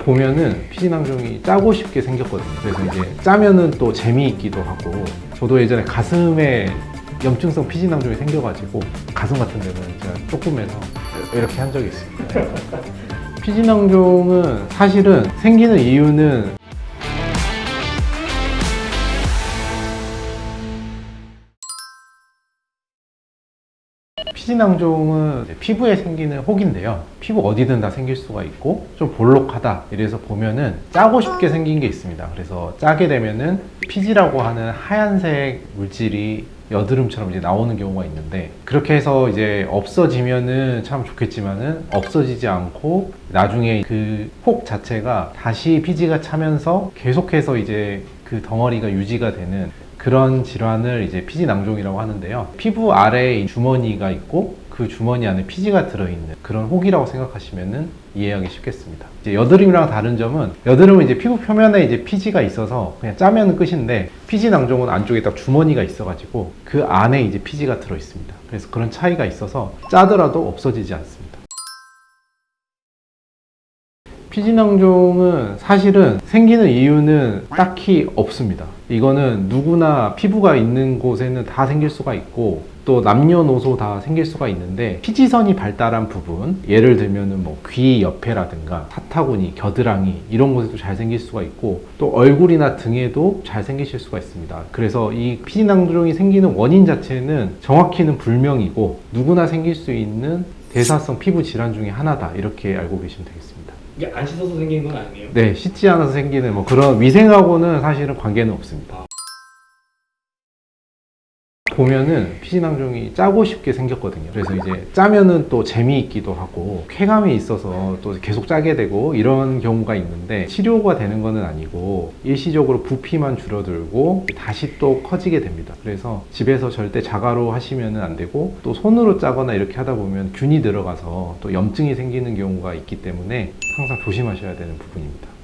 보면은 피지낭종이 짜고 싶게 생겼거든요. 그래서 이제 짜면은 또 재미있기도 하고, 저도 예전에 가슴에 염증성 피지낭종이 생겨가지고 가슴 같은 데는 제가 조금해서 이렇게 한 적이 있습니다. 피지낭종은 사실은 생기는 이유는 피지낭종은 피부에 생기는 혹인데요. 피부 어디든 다 생길 수가 있고 좀 볼록하다 이래서 보면은 짜고 싶게 생긴 게 있습니다. 그래서 짜게 되면은 피지라고 하는 하얀색 물질이 여드름처럼 이제 나오는 경우가 있는데, 그렇게 해서 이제 없어지면은 참 좋겠지만은 없어지지 않고 나중에 그 혹 자체가 다시 피지가 차면서 계속해서 이제 그 덩어리가 유지가 되는 그런 질환을 이제 피지낭종이라고 하는데요. 피부 아래에 주머니가 있고 그 주머니 안에 피지가 들어있는 그런 혹이라고 생각하시면 이해하기 쉽겠습니다. 이제 여드름이랑 다른 점은, 여드름은 이제 피부 표면에 이제 피지가 있어서 그냥 짜면 끝인데, 피지낭종은 안쪽에 딱 주머니가 있어가지고 그 안에 이제 피지가 들어있습니다. 그래서 그런 차이가 있어서 짜더라도 없어지지 않습니다. 피지낭종은 사실은 생기는 이유는 딱히 없습니다. 이거는 누구나 피부가 있는 곳에는 다 생길 수가 있고, 또 남녀노소 다 생길 수가 있는데, 피지선이 발달한 부분, 예를 들면은 뭐 귀 옆에라든가 사타구니, 겨드랑이 이런 곳에도 잘 생길 수가 있고, 또 얼굴이나 등에도 잘 생기실 수가 있습니다. 그래서 이 피지낭종이 생기는 원인 자체는 정확히는 불명이고 누구나 생길 수 있는 대사성 피부 질환 중에 하나다, 이렇게 알고 계시면 되겠습니다. 이게 안 씻어서 생기는 건 아니에요? 네, 씻지 않아서 생기는 뭐 그런 위생하고는 사실은 관계는 없습니다. 보면은 피지낭종이 짜고 싶게 생겼거든요. 그래서 이제 짜면은 또 재미있기도 하고 쾌감이 있어서 또 계속 짜게 되고 이런 경우가 있는데, 치료가 되는 거는 아니고 일시적으로 부피만 줄어들고 다시 또 커지게 됩니다. 그래서 집에서 절대 자가로 하시면 안 되고, 또 손으로 짜거나 이렇게 하다 보면 균이 들어가서 또 염증이 생기는 경우가 있기 때문에 항상 조심하셔야 되는 부분입니다.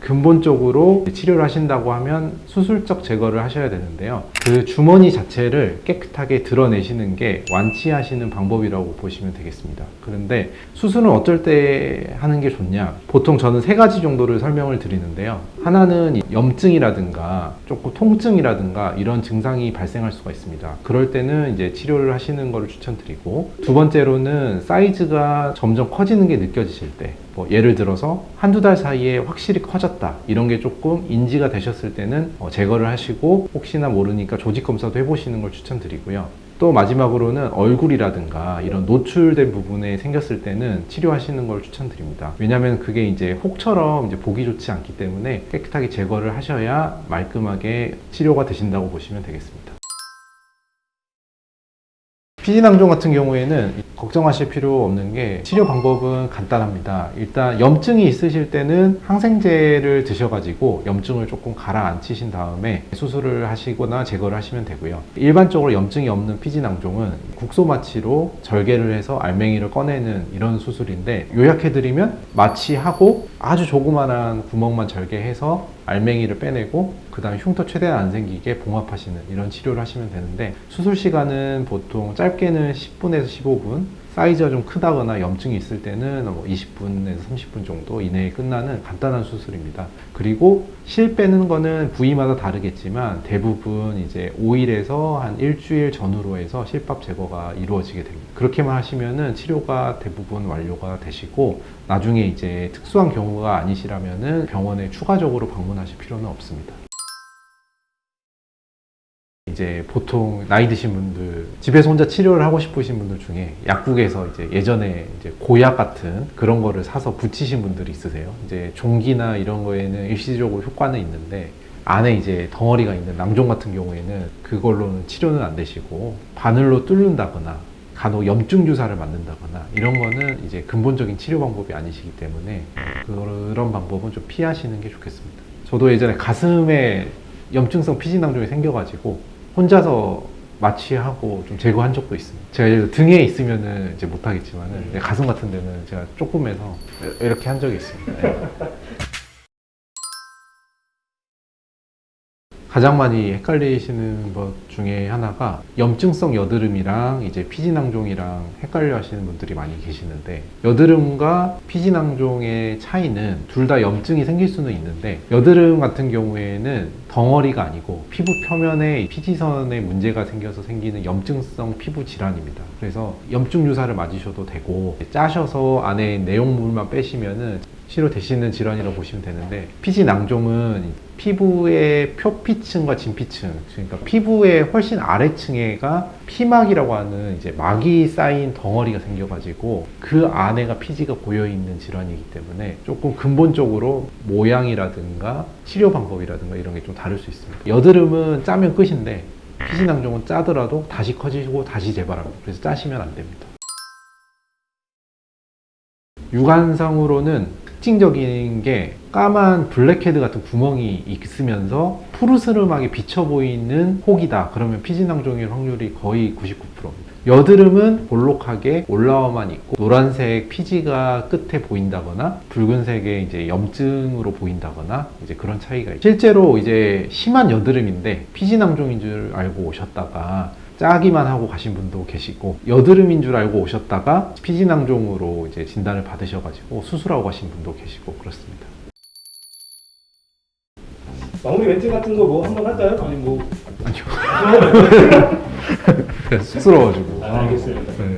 근본적으로 치료를 하신다고 하면 수술적 제거를 하셔야 되는데요. 그 주머니 자체를 깨끗하게 드러내시는 게 완치하시는 방법이라고 보시면 되겠습니다. 그런데 수술은 어떨 때 하는 게 좋냐? 보통 저는 3가지 정도를 설명을 드리는데요. 하나는 염증이라든가 조금 통증이라든가 이런 증상이 발생할 수가 있습니다. 그럴 때는 이제 치료를 하시는 것을 추천드리고, 두 번째로는 사이즈가 점점 커지는 게 느껴지실 때, 뭐 예를 들어서 한두 달 사이에 확실히 커졌다, 이런 게 조금 인지가 되셨을 때는 제거를 하시고, 혹시나 모르니까 조직 검사도 해보시는 걸 추천드리고요. 또 마지막으로는 얼굴이라든가 이런 노출된 부분에 생겼을 때는 치료하시는 걸 추천드립니다. 왜냐하면 그게 이제 혹처럼 이제 보기 좋지 않기 때문에 깨끗하게 제거를 하셔야 말끔하게 치료가 되신다고 보시면 되겠습니다. 피지낭종 같은 경우에는 걱정하실 필요 없는 게, 치료 방법은 간단합니다. 일단 염증이 있으실 때는 항생제를 드셔가지고 염증을 조금 가라앉히신 다음에 수술을 하시거나 제거를 하시면 되고요. 일반적으로 염증이 없는 피지낭종은 국소 마취로 절개를 해서 알맹이를 꺼내는 이런 수술인데, 요약해드리면 마취하고 아주 조그만한 구멍만 절개해서 알맹이를 빼내고 그 다음에 흉터 최대한 안 생기게 봉합하시는 이런 치료를 하시면 되는데, 수술 시간은 보통 짧게는 10분에서 15분, 사이즈가 좀 크다거나 염증이 있을 때는 20분에서 30분 정도 이내에 끝나는 간단한 수술입니다. 그리고 실 빼는 거는 부위마다 다르겠지만 대부분 이제 5일에서 한 일주일 전후로 해서 실밥 제거가 이루어지게 됩니다. 그렇게만 하시면은 치료가 대부분 완료가 되시고, 나중에 이제 특수한 경우가 아니시라면은 병원에 추가적으로 방문하실 필요는 없습니다. 이제 보통 나이 드신 분들, 집에서 혼자 치료를 하고 싶으신 분들 중에 약국에서 이제 예전에 이제 고약 같은 그런 거를 사서 붙이신 분들이 있으세요. 이제 종기나 이런 거에는 일시적으로 효과는 있는데, 안에 이제 덩어리가 있는 낭종 같은 경우에는 그걸로는 치료는 안 되시고, 바늘로 뚫는다거나 간혹 염증 주사를 맞는다거나 이런 거는 이제 근본적인 치료 방법이 아니시기 때문에 그런 방법은 좀 피하시는 게 좋겠습니다. 저도 예전에 가슴에 염증성 피지낭종이 생겨가지고 혼자서 마취하고 좀 제거한 적도 있습니다. 제가 등에 있으면은 이제 못하겠지만은 가슴 같은 데는 제가 조금해서 이렇게 한 적이 있습니다. 네. 가장 많이 헷갈리시는 것 중에 하나가 염증성 여드름이랑 이제 피지낭종이랑 헷갈려 하시는 분들이 많이 계시는데, 여드름과 피지낭종의 차이는 둘 다 염증이 생길 수는 있는데, 여드름 같은 경우에는 덩어리가 아니고 피부 표면에 피지선에 문제가 생겨서 생기는 염증성 피부 질환입니다. 그래서 염증 주사를 맞으셔도 되고, 짜셔서 안에 내용물만 빼시면은 치료되시는 질환이라고 보시면 되는데, 피지낭종은 피부의 표피층과 진피층, 그러니까 피부의 훨씬 아래층에가 피막이라고 하는 이제 막이 쌓인 덩어리가 생겨가지고 그 안에가 피지가 고여있는 질환이기 때문에 조금 근본적으로 모양이라든가 치료 방법이라든가 이런 게 좀 다를 수 있습니다. 여드름은 짜면 끝인데 피지낭종은 짜더라도 다시 커지고 다시 재발합니다. 그래서 짜시면 안 됩니다. 육안상으로는 특징적인 게 까만 블랙헤드 같은 구멍이 있으면서 푸르스름하게 비쳐 보이는 혹이다. 그러면 피지낭종일 확률이 거의 99%입니다. 여드름은 볼록하게 올라와만 있고 노란색 피지가 끝에 보인다거나 붉은색의 이제 염증으로 보인다거나 이제 그런 차이가 있죠. 실제로 이제 심한 여드름인데 피지낭종인 줄 알고 오셨다가 짜기만 하고 가신 분도 계시고, 여드름인 줄 알고 오셨다가 피지낭종으로 이제 진단을 받으셔가지고 수술하고 가신 분도 계시고 그렇습니다. 마무리 멘트 같은 거 뭐 한번 할까요? 아니 뭐 아니요. 쑥스러워가지고. 알겠습니다. 네.